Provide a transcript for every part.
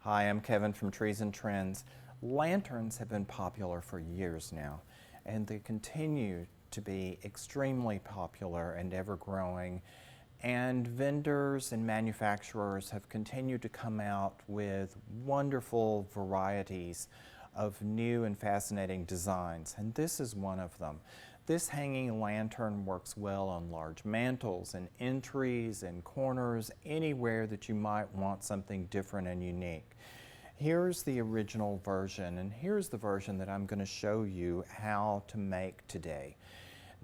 Hi, I'm Kevin from Trees and Trends. Lanterns have been popular for years now, and they continue to be extremely popular and ever-growing. And vendors and manufacturers have continued to come out with wonderful varieties of new and fascinating designs, and this is one of them. This hanging lantern works well on large mantles and entries and corners, anywhere that you might want something different and unique. Here's the original version, and here's the version that I'm going to show you how to make today.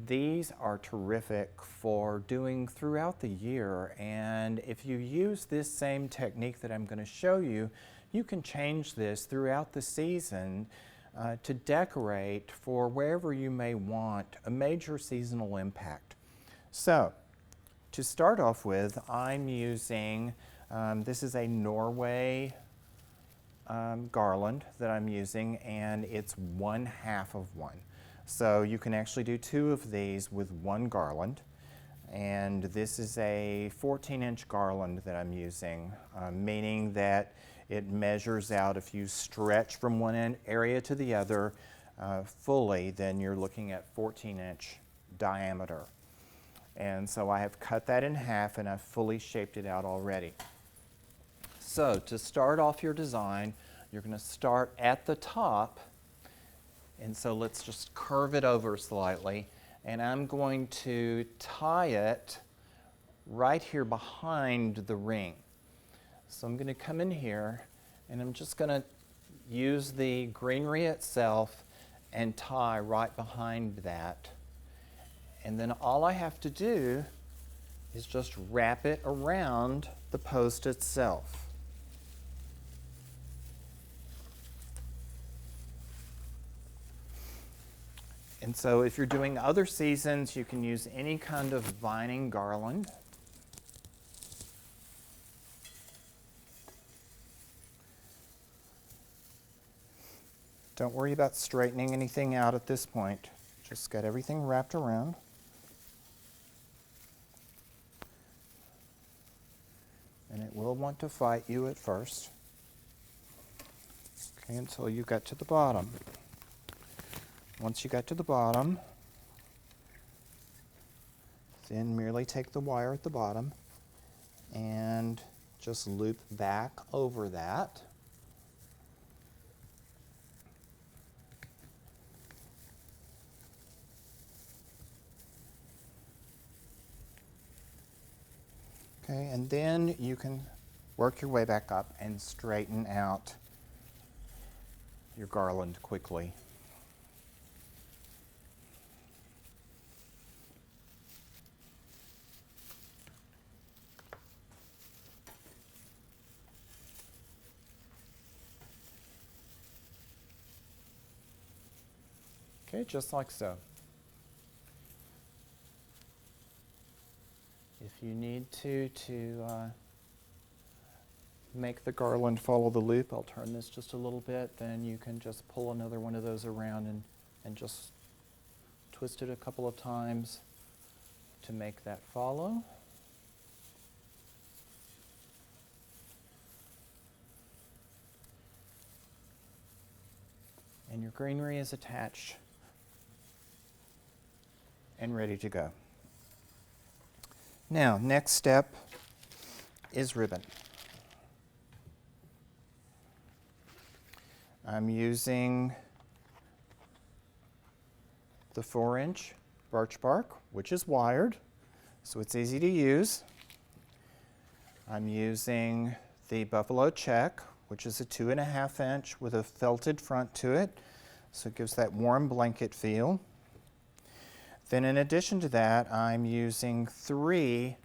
These are terrific for doing throughout the year, and if you use this same technique that I'm going to show you, you can change this throughout the season to decorate for wherever you may want a major seasonal impact. So, to start off with, I'm using, this is a Norway Garland that I'm using, and it's 1/2 of one. So you can actually do 2 of these with 1 garland. And this is a 14-inch garland that I'm using, meaning that it measures out. If you stretch from one area to the other fully, then you're looking at 14-inch diameter. And so I have cut that in half, and I've fully shaped it out already. So to start off your design, you're going to start at the top. And so let's just curve it over slightly, and I'm going to tie it right here behind the ring. So I'm going to come in here, and I'm just going to use the greenery itself and tie right behind that. And then all I have to do is just wrap it around the post itself. And so if you're doing other seasons, you can use any kind of vining garland. Don't worry about straightening anything out at this point. Just get everything wrapped around. And it will want to fight you at first. Okay, until you get to the bottom. Once you get to the bottom, then merely take the wire at the bottom and just loop back over that. Okay, and then you can work your way back up and straighten out your garland quickly. Okay, just like so. If you need to make the garland follow the loop, I'll turn this just a little bit, then you can just pull another one of those around and just twist it a couple of times to make that follow. And your greenery is attached and ready to go. Now, next step is ribbon. I'm using the 4-inch birch bark, which is wired, so it's easy to use. I'm using the buffalo check, which is a 2.5-inch with a felted front to it, so it gives that warm blanket feel. Then in addition to that, I'm using 3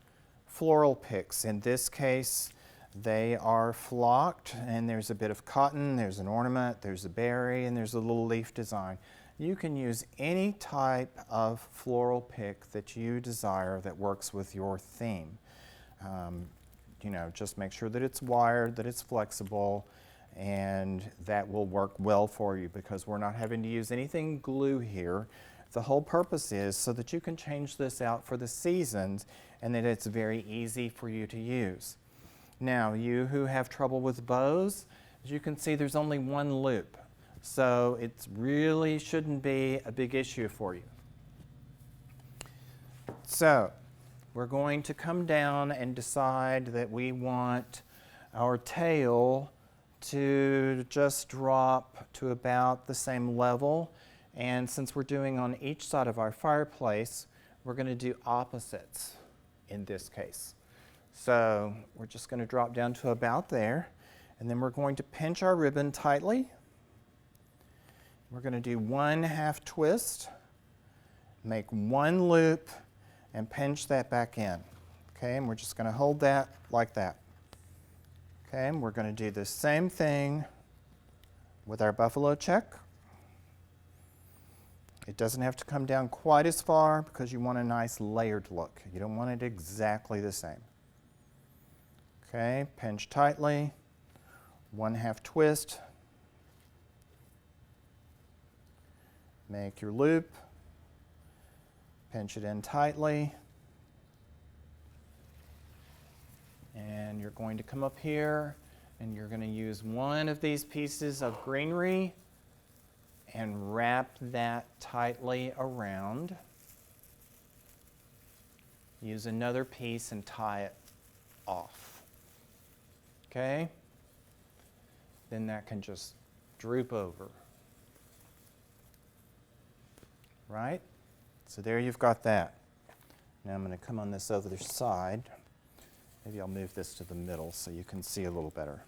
floral picks. In this case, they are flocked, and there's a bit of cotton, there's an ornament, there's a berry, and there's a little leaf design. You can use any type of floral pick that you desire that works with your theme. You know, just make sure that it's wired, that it's flexible, and that will work well for you because we're not having to use anything glue here. The whole purpose is so that you can change this out for the seasons and that it's very easy for you to use. Now, you who have trouble with bows, As you can see, there's only one loop, so it really shouldn't be a big issue for you. So we're going to come down and decide that we want our tail to just drop to about the same level. And since we're doing on each side of our fireplace, we're going to do opposites in this case. So we're just going to drop down to about there, and then we're going to pinch our ribbon tightly. We're going to do 1/2 twist, make one loop, and pinch that back in. Okay, and we're just going to hold that like that. Okay, and we're going to do the same thing with our buffalo check. It doesn't have to come down quite as far because you want a nice layered look. You don't want it exactly the same. Okay, pinch tightly, 1/2 twist, make your loop, pinch it in tightly, and you're going to come up here and you're going to use one of these pieces of greenery and wrap that tightly around. Use another piece and tie it off. Okay? Then that can just droop over. Right? So there you've got that. Now I'm going to come on this other side. Maybe I'll move this to the middle so you can see a little better.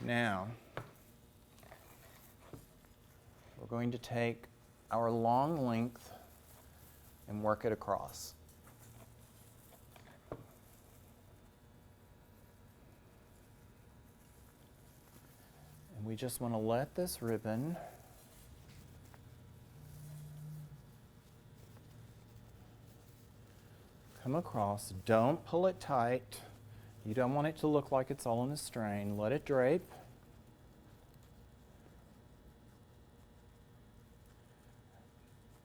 Now, we're going to take our long length and work it across. And we just want to let this ribbon come across. Don't pull it tight. You don't want it to look like it's all in a strain. Let it drape.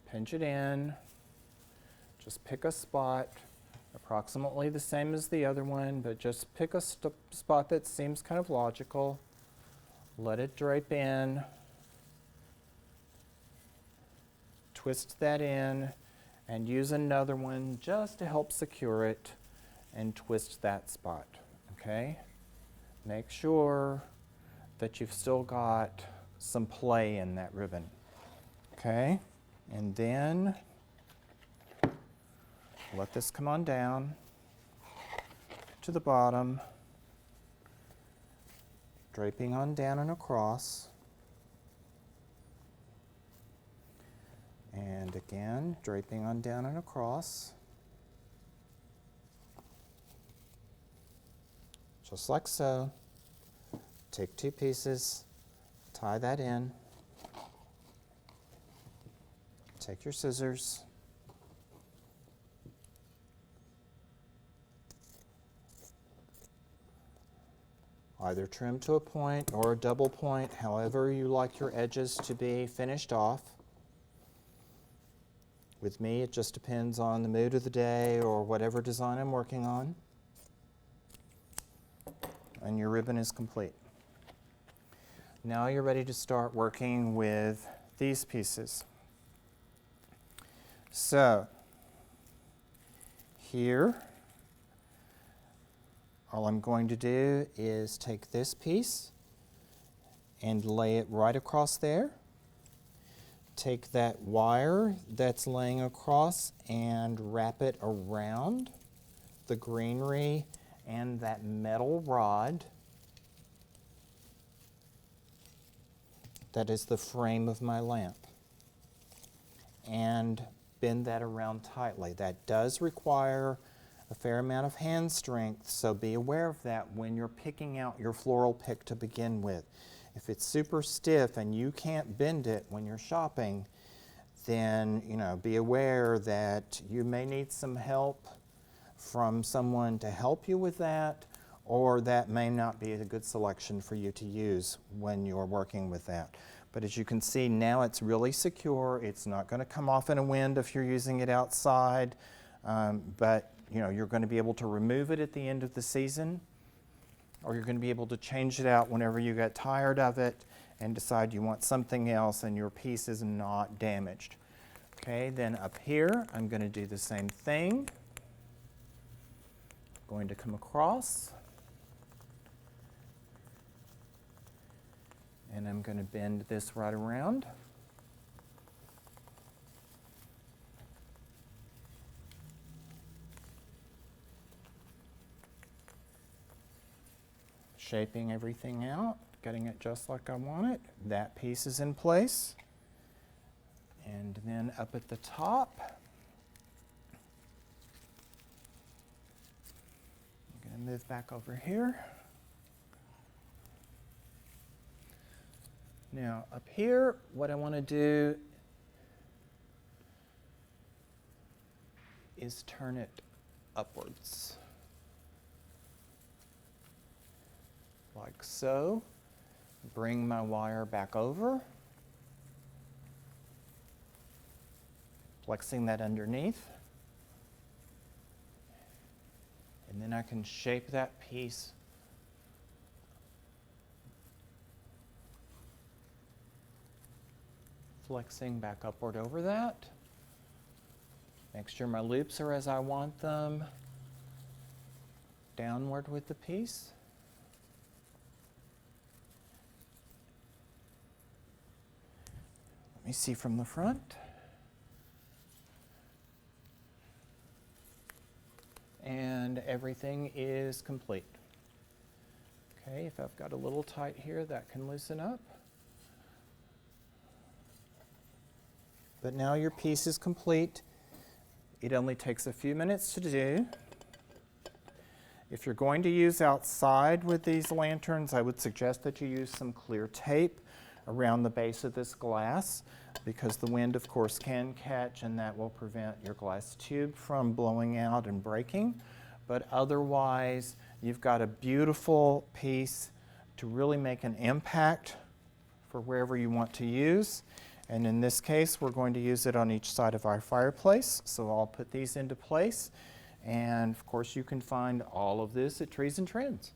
Pinch it in. Just pick a spot, approximately the same as the other one, but just pick a spot that seems kind of logical. Let it drape in. Twist that in and use another one just to help secure it and twist that spot, okay? Make sure that you've still got some play in that ribbon, okay? And then let this come on down to the bottom, draping on down and across. And again, draping on down and across. Just like so. Take two pieces, tie that in. Take your scissors. Either trim to a point or a double point, however you like your edges to be finished off. With me, it just depends on the mood of the day or whatever design I'm working on. And your ribbon is complete. Now you're ready to start working with these pieces. So, here, all I'm going to do is take this piece and lay it right across there. Take that wire that's laying across and wrap it around the greenery and that metal rod that is the frame of my lamp. And bend that around tightly. That does require a fair amount of hand strength, so be aware of that when you're picking out your floral pick to begin with. If it's super stiff and you can't bend it when you're shopping, then be aware that you may need some help from someone to help you with that, or that may not be a good selection for you to use when you're working with that. But as you can see, now it's really secure. It's not going to come off in a wind if you're using it outside, but you're going to be able to remove it at the end of the season, or you're going to be able to change it out whenever you get tired of it and decide you want something else and your piece is not damaged. Okay, then up here, I'm going to do the same thing. I'm going to come across, and I'm going to bend this right around. Shaping everything out, getting it just like I want it. That piece is in place. And then up at the top, I'm going to move back over here. Now up here, what I want to do is turn it upwards. Like so. Bring my wire back over. Flexing that underneath. And then I can shape that piece flexing back upward over that. Make sure my loops are as I want them. Downward with the piece. Let me see from the front. And everything is complete. Okay, if I've got a little tight here, that can loosen up. But now your piece is complete. It only takes a few minutes to do. If you're going to use outside with these lanterns, I would suggest that you use some clear tape around the base of this glass, because the wind, of course, can catch, and that will prevent your glass tube from blowing out and breaking. But otherwise, you've got a beautiful piece to really make an impact for wherever you want to use. And in this case, we're going to use it on each side of our fireplace. So I'll put these into place. And of course, you can find all of this at Trees and Trends.